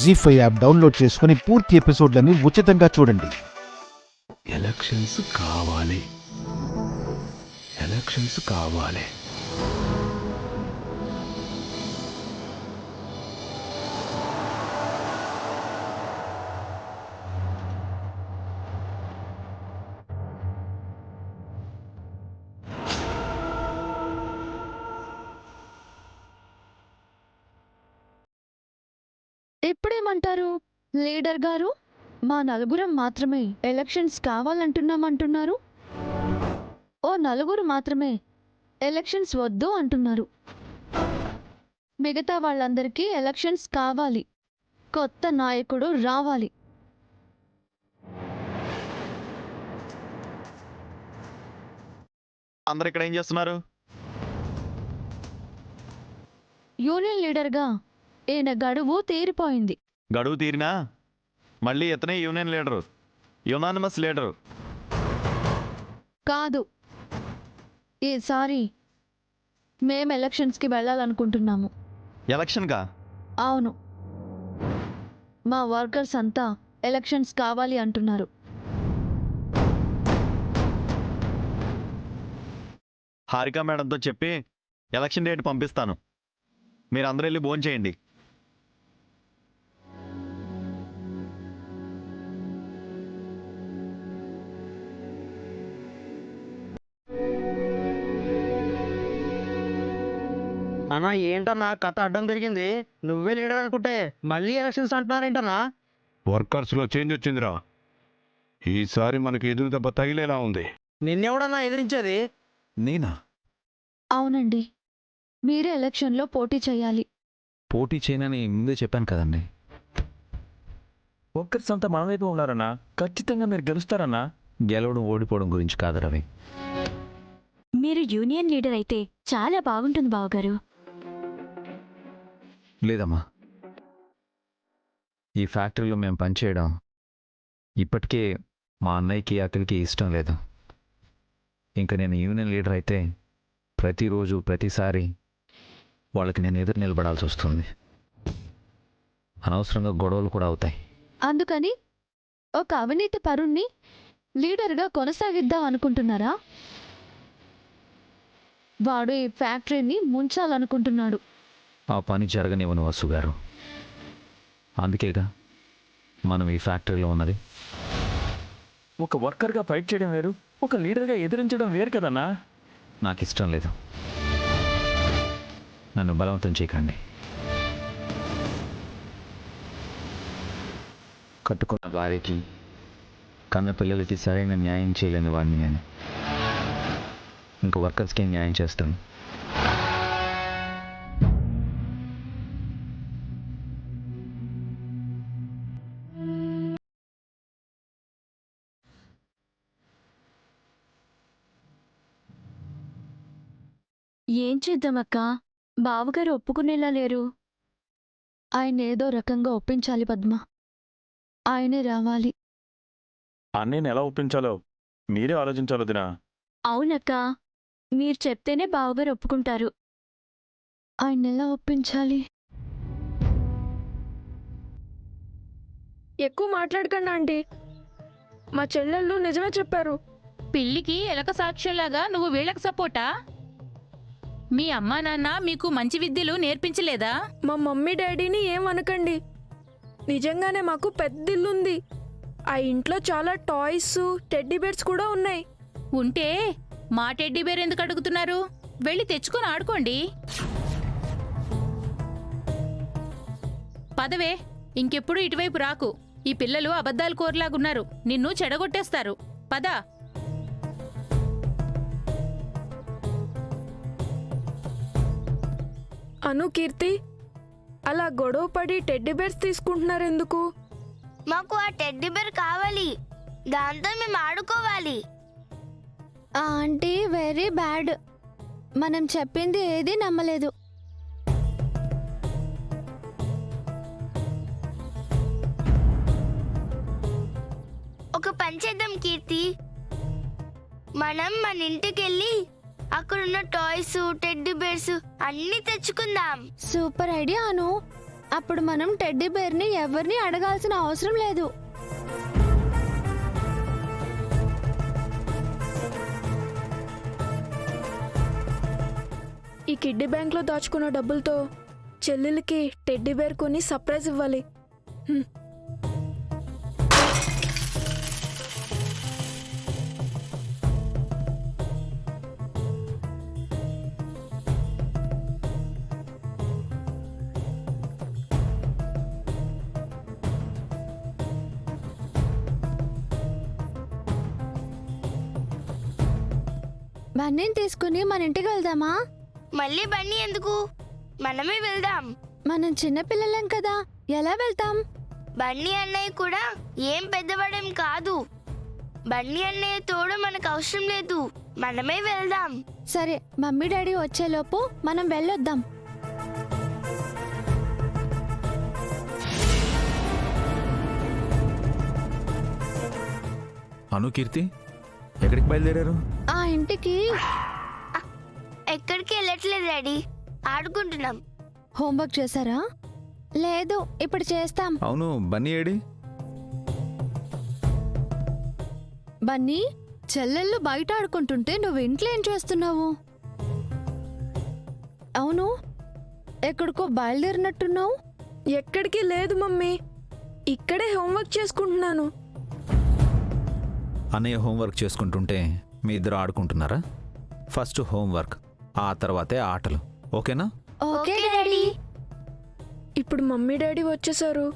జీ5 app download చేసుకుని పూర్తి ఎపిసోడ్లని ఉచితంగా చూడండి. ఎలక్షన్స్ కావాలి. ఇప్పుడేమంటారు లీడర్ గారు? మా నలుగురం మాత్రమే ఎలక్షన్స్ కావాలంటున్నామంటున్నారు. ఓ నలుగురు మాత్రమే ఎలక్షన్స్ వద్దు అంటున్నారు. మిగతా వాళ్ళందరికీ ఎలక్షన్స్ కావాలి. కొత్త నాయకుడు రావాలి. అందరు ఇక్కడ ఏం చేస్తున్నారు? యూనియన్ లీడర్గా ఈయన గడువు తీరిపోయింది. గడువు తీరినా మళ్ళీ ఇతనే యూనియన్ లీడరు, యునానిమస్ లీడరు కాదు. ఈసారి మేం ఎలక్షన్స్కి వెళ్ళాలనుకుంటున్నాము. ఎలక్షన్గా? అవును, మా వర్కర్స్ అంతా ఎలక్షన్స్ కావాలి అంటున్నారు. హారిక మేడంతో చెప్పి ఎలక్షన్ డేట్ పంపిస్తాను. మీరు అందరూ వెళ్ళి భోజనం చేయండి. అన్నా ఏంటన్నా కథ అడ్డం తిరిగింది? నువ్వే లీడర్ అనుకుంటే మళ్ళీ ఎలక్షన్స్ అంటున్నారేంటన్నా? వర్కర్స్లో చేంజ్ వచ్చిందిరా. ఈసారి మనకి ఎదురు దెబ్బ తగిలేలా ఉంది. నిన్నెవడన్నా ఎదిరించేది? నేనా? అవునండి, మీరే ఎలక్షన్లో పోటీ చేయాలి. పోటీ చేయనని ముందే చెప్పాను కదండి. వర్కర్స్ అంతా మన వైపు ఉన్నారన్నా. ఖచ్చితంగా మీరు గెలుస్తారన్నా. గెలవడం ఓడిపోవడం గురించి కాదు రవి. మీరు యూనియన్ లీడర్ అయితే చాలా బాగుంటుంది బావగారు. లేదమ్మా, ఈ ఫ్యాక్టరీలో మేము పనిచేయడం ఇప్పటికే మా అన్నయ్యకి అక్కడికి ఇష్టం లేదు. ఇంకా నేను యూనియన్ లీడర్ అయితే ప్రతిరోజు ప్రతిసారి వాళ్ళకి నేను ఎదురు నిలబడాల్సి వస్తుంది. అనవసరంగా గొడవలు కూడా అవుతాయి. అందుకని ఒక అవినీతి పరుణ్ణి లీడర్గా కొనసాగిద్దాం అనుకుంటున్నారా? వాడు ఈ ఫ్యాక్టరీని ముంచాలనుకుంటున్నాడు. ఆ పని జరగనివ్వను వసు గారు. అందుకేగా మనం ఈ ఫ్యాక్టరీలో ఉన్నది. ఒక వర్కర్గా ఫైట్ చేయడం వేరు, ఒక లీడర్గా ఎదిరించడం వేరు కదన్నా. నాకు ఇష్టం లేదు. నన్ను బలవంతం చేయకండి. కట్టుకున్న భార్యకి కన్న పిల్లలకి సరైన న్యాయం చేయలేని వాడిని నేను ఇంకా వర్కర్స్కి న్యాయం చేస్తాను. ఏం చేద్దామక్కా? బావగారు ఒప్పుకునేలా లేరు. ఆయన ఏదో రకంగా ఒప్పించాలి పద్మ. ఆయనే రావాలి. అన్నయ్యని ఎలా ఒప్పించాలో మీరే ఆలోచించాలో దినా. అవునక్కా, మీరు చెప్తేనే బావగారు ఒప్పుకుంటారు. ఆయన ఎలా ఒప్పించాలి? ఎక్కువ మాట్లాడకండి ఆంటీ. మా చెల్లెళ్ళు నిజమే చెప్పారు. పిల్లికి ఎలక సాక్ష్యంలాగా నువ్వు వీళ్ళకి సపోర్టా? మీ అమ్మా నాన్న మీకు మంచి విద్యలు నేర్పించలేదా? మా మమ్మీ డాడీని ఏం అనకండి. నిజంగానే మాకు పెద్ద ఇల్లుంది. ఆ ఇంట్లో చాలా టాయ్స్, టెడ్డీ బేర్స్ కూడా ఉన్నాయి. ఉంటే మా టెడ్డీ బేర్ ఎందుకు అడుగుతున్నారు? వెళ్ళి తెచ్చుకొని ఆడుకోండి. పదవే, ఇంకెప్పుడు ఇటువైపు రాకు. ఈ పిల్లలు అబద్ధాలు కోరలాగున్నారు. నిన్ను చెడగొట్టేస్తారు. పద. అను, కీర్తి అలా గొడవ పడి టెడ్డీ బేర్స్ తీసుకుంటున్నారెందుకు? మాకు ఆ టెడ్డీ బేర్ కావాలి. దాంతో మేము ఆడుకోవాలి. Aunty very bad. మనం చెప్పింది ఏది నమ్మలేదు. ఒక పని చేద్దాం కీర్తి. మనం మన ఇంటికెళ్ళి అక్కడున్న టాయ్స్, టెడ్డీ బేర్స్ అన్నీ తెచ్చుకుందాం. సూపర్ ఐడియా అను. అప్పుడు మనం టెడ్డీ బేర్ని ఎవరిని అడగాల్సిన అవసరం లేదు. ఈ కిడ్డీ బ్యాంక్లో దాచుకున్న డబ్బులతో చెల్లెలకి టెడ్డీ బేర్ కొని సర్ప్రైజ్ ఇవ్వాలి. బన్నీని తీసుకుని మన ఇంటికి వెళ్దామా? మళ్ళీ బన్నీ ఎందుకు? మనమే వెళ్దాం. మనం చిన్నపిల్లలం కదా, ఎలా వెళ్తాం? బన్నీ అన్నయ్య కూడా ఏం పెద్దవాడేం కాదు. బన్నీ అన్నయ్య తోడు మనకు అవసరం లేదు. మనమే వెళ్దాం. సరే, మమ్మీ డాడీ వచ్చేలోపు మనం వెళ్ళొద్దాం. అను, కీర్తి ఎక్కడికి బయలుదేరారు? ఆ ఇంటికి. ఎక్కడికి వెళ్ళట్లేదు డాడీ, ఆడుకుంటున్నాం. హోంవర్క్ చేశారా? లేదు, ఇప్పుడు చేస్తాం. అవును, బన్నీ ఏడి? బన్నీ, చెల్లెళ్ళు బయట ఆడుకుంటుంటే నువ్వు ఇంట్లో ఏం చేస్తున్నావు? అవును, ఎక్కడికో బయలుదేరినట్టున్నావు. ఎక్కడికి లేదు మమ్మీ, ఇక్కడే హోంవర్క్ చేసుకుంటున్నాను. అన్నయ్య హోంవర్క్ చేసుకుంటుంటే మీ ఇద్దరు ఆడుకుంటున్నారా? ఫస్ట్ హోంవర్క్, ఆ తర్వాతే ఆటలు, ఓకేనా? Okay daddy. ఇప్పుడు మమ్మీ డాడీ వచ్చేసారు.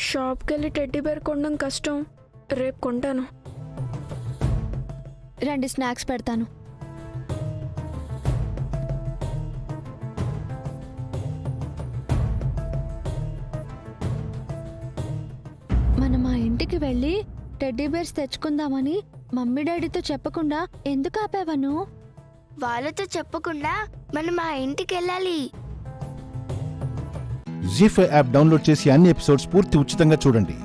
షాప్కి వెళ్ళి టెడ్డీ బేర్ కొనడం కష్టం. రేపు కొంటాను. రండి, స్నాక్స్ పెడతాను. మనం ఆ ఇంటికి వెళ్ళి టెడ్డీ బేర్స్ తెచ్చుకుందామని మమ్మీ డాడీతో చెప్పకుండా ఎందుకు ఆపేవను? వాళ్ళతో చెప్పకుండా మనం ఆ ఇంటికి వెళ్ళాలి. జీ5 యాప్ డౌన్లోడ్ చేసి అన్ని ఎపిసోడ్స్ పూర్తి ఉచితంగా చూడండి.